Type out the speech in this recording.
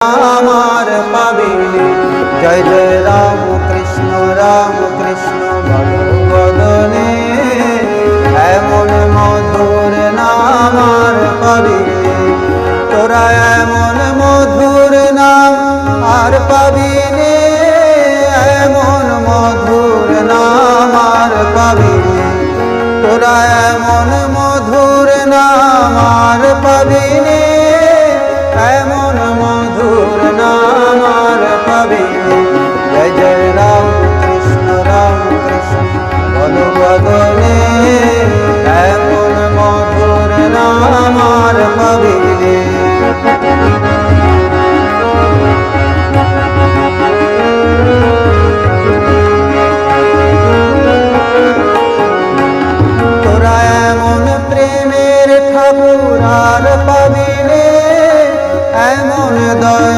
আমার পাবি। জয় জয় রাম কৃষ্ণ ভগবদনে, এমন মধুর নাম আর পাবি। তোরা এমন